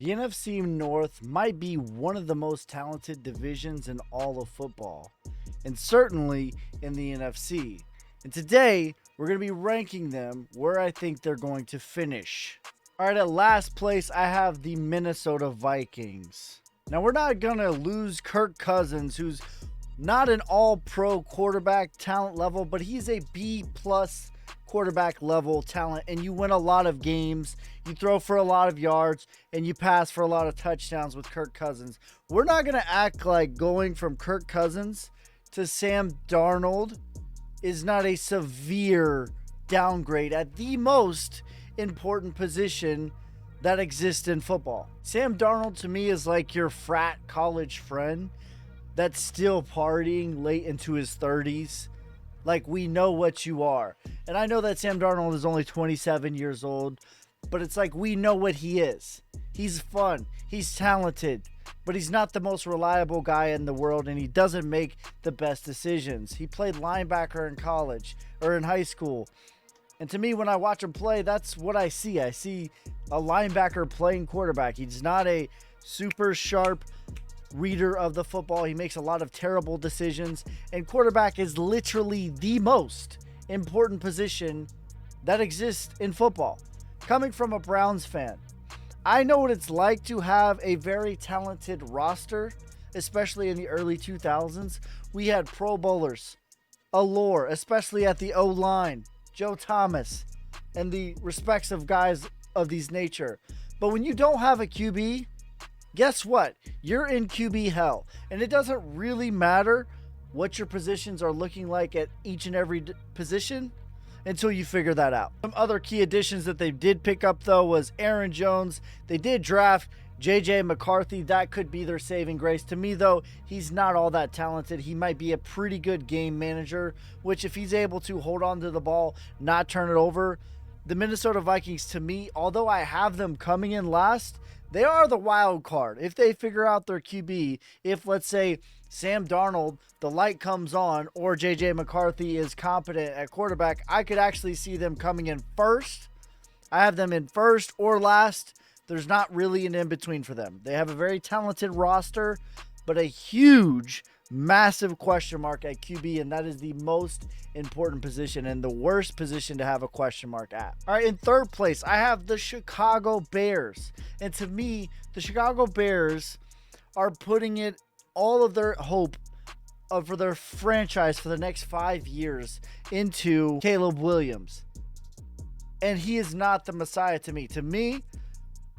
The NFC North might be one of the most talented divisions in all of football, and certainly in the NFC. And today, we're going to be ranking them where I think they're going to finish. All right, at last place, I have the Minnesota Vikings. Now, we're not going to lose Kirk Cousins, who's not an all-pro quarterback talent level, but he's a B-plus quarterback level talent, and you win a lot of games, you throw for a lot of yards, and you pass for a lot of touchdowns with Kirk Cousins. We're not going to act like going from Kirk Cousins to Sam Darnold is not a severe downgrade at the most important position that exists in football. Sam Darnold to me is like your frat college friend that's still partying late into his 30s. Like, we know what you are. And I know that Sam Darnold is only 27 years old, but it's like we know what he is. He's fun. He's talented, but he's not the most reliable guy in the world, and he doesn't make the best decisions. He played linebacker in college or in high school. And to me, when I watch him play, that's what I see. I see a linebacker playing quarterback. He's not a super sharp reader of the football. He makes a lot of terrible decisions, and quarterback is literally the most important position that exists in football. Coming from a Browns fan, I know what it's like to have a very talented roster, especially in the early 2000s. We had Pro Bowlers, allure, especially at the O-line, Joe Thomas, and the respects of guys of these nature. But when you don't have a QB, guess what? You're in QB hell. And it doesn't really matter what your positions are looking like at each and every position until you figure that out. Some other key additions that they did pick up, though, was Aaron Jones. They did draft J.J. McCarthy. That could be their saving grace. To me, though, he's not all that talented. He might be a pretty good game manager, which if he's able to hold on to the ball, not turn it over. The Minnesota Vikings, to me, although I have them coming in last, they are the wild card. If they figure out their QB, if, let's say, Sam Darnold, the light comes on, or J.J. McCarthy is competent at quarterback, I could actually see them coming in first. I have them in first or last. There's not really an in-between for them. They have a very talented roster, but a huge, massive question mark at QB, and that is the most important position and the worst position to have a question mark at. All right, in third place, I have the Chicago Bears. And to me, the Chicago Bears are putting it all of their hope for their franchise for the next 5 years into Caleb Williams. And he is not the Messiah to me. To me,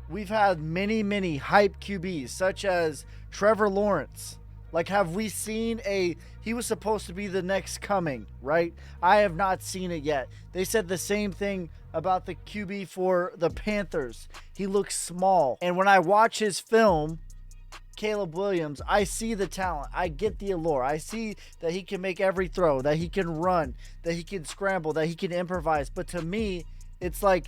we've had many hype QBs, such as Trevor Lawrence. Like, have we seen he was supposed to be the next coming, right? I have not seen it yet. They said the same thing about the QB for the Panthers. He looks small. And when I watch his film, Caleb Williams, I see the talent. I get the allure. I see that he can make every throw, that he can run, that he can scramble, that he can improvise. But to me, it's like,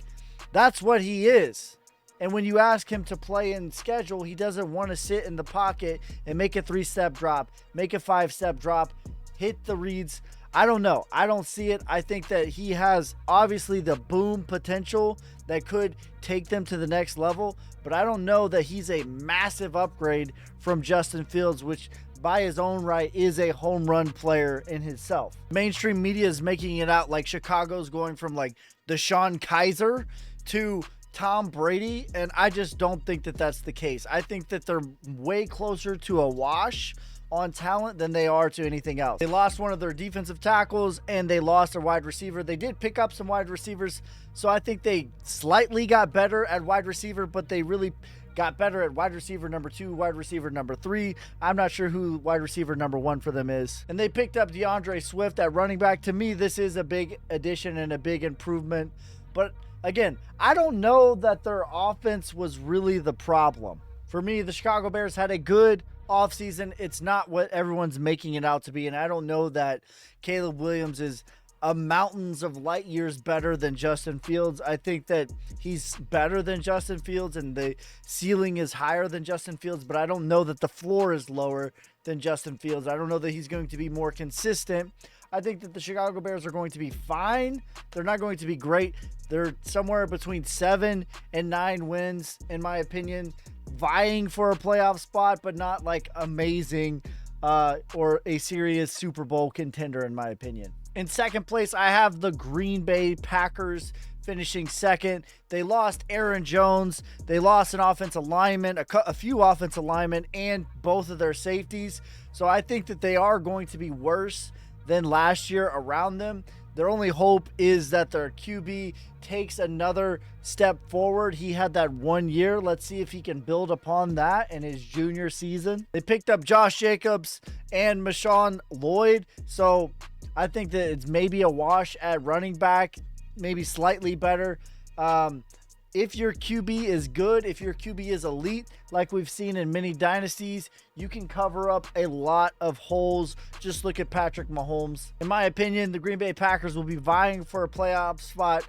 that's what he is. And when you ask him to play in schedule, he doesn't want to sit in the pocket and make a 3-step drop, make a 5-step drop, hit the reads. I don't know. I don't see it. I think that he has obviously the boom potential that could take them to the next level, but I don't know that he's a massive upgrade from Justin Fields, which by his own right is a home run player in himself. Mainstream media is making it out like Chicago's going from like Deshaun Kaiser to Tom Brady, and I just don't think that that's the case. I think that they're way closer to a wash on talent than they are to anything else. They lost one of their defensive tackles, and they lost their wide receiver. They did pick up some wide receivers, so I think they slightly got better at wide receiver, but they really got better at wide receiver number 2, wide receiver number 3. I'm not sure who wide receiver number 1 for them is. And they picked up DeAndre Swift at running back. To me, this is a big addition and a big improvement, but again, I don't know that their offense was really the problem. For me, the Chicago Bears had a good offseason. It's not what everyone's making it out to be, and I don't know that Caleb Williams is a mountains of light years better than Justin Fields. I think that he's better than Justin Fields, and the ceiling is higher than Justin Fields, but I don't know that the floor is lower than Justin Fields. I don't know that he's going to be more consistent. I think that the Chicago Bears are going to be fine. They're not going to be great. They're somewhere between 7 and 9 wins, in my opinion. vying for a playoff spot, but not like amazing or a serious Super Bowl contender, in my opinion. In second place, I have the Green Bay Packers finishing second. They lost Aaron Jones. They lost an offensive lineman, a few offensive linemen, and both of their safeties. So I think that they are going to be worse than last year around them. Their only hope is that their QB takes another step forward. He had that 1 year. Let's see if he can build upon that in his junior season. They picked up Josh Jacobs and Marshawn Lloyd. So I think that it's maybe a wash at running back, maybe slightly better. If your QB is good, if your QB is elite, like we've seen in many dynasties, you can cover up a lot of holes. Just look at Patrick Mahomes. In my opinion, the Green Bay Packers will be vying for a playoff spot.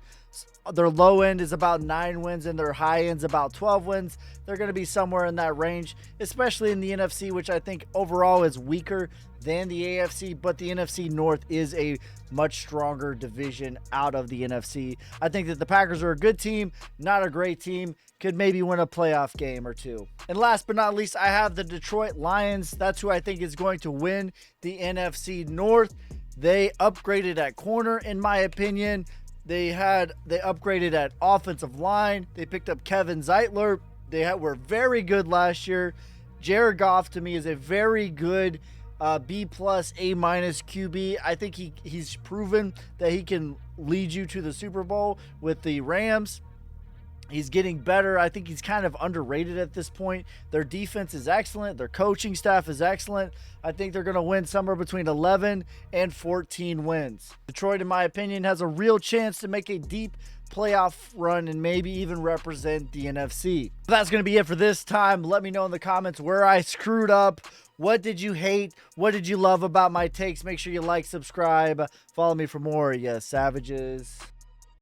Their low end is about 9 wins and their high end's about 12 wins. They're going to be somewhere in that range, especially in the NFC, which I think overall is weaker than the AFC, but the NFC North is a much stronger division out of the NFC. I think that the Packers are a good team, not a great team, could maybe win a playoff game or two. And last but not least, I have the Detroit Lions. That's who I think is going to win the NFC North. They upgraded at corner, in my opinion. They upgraded at offensive line. They picked up Kevin Zeitler. They were very good last year. Jared Goff, to me, is a very good B+, A- QB. I think he's proven that he can lead you to the Super Bowl with the Rams. He's getting better. I think he's kind of underrated at this point. Their defense is excellent. Their coaching staff is excellent. I think they're going to win somewhere between 11 and 14 wins. Detroit, in my opinion, has a real chance to make a deep playoff run and maybe even represent the NFC. That's going to be it for this time. Let me know in the comments where I screwed up. What did you hate? What did you love about my takes? Make sure you like, subscribe, follow me for more, you savages.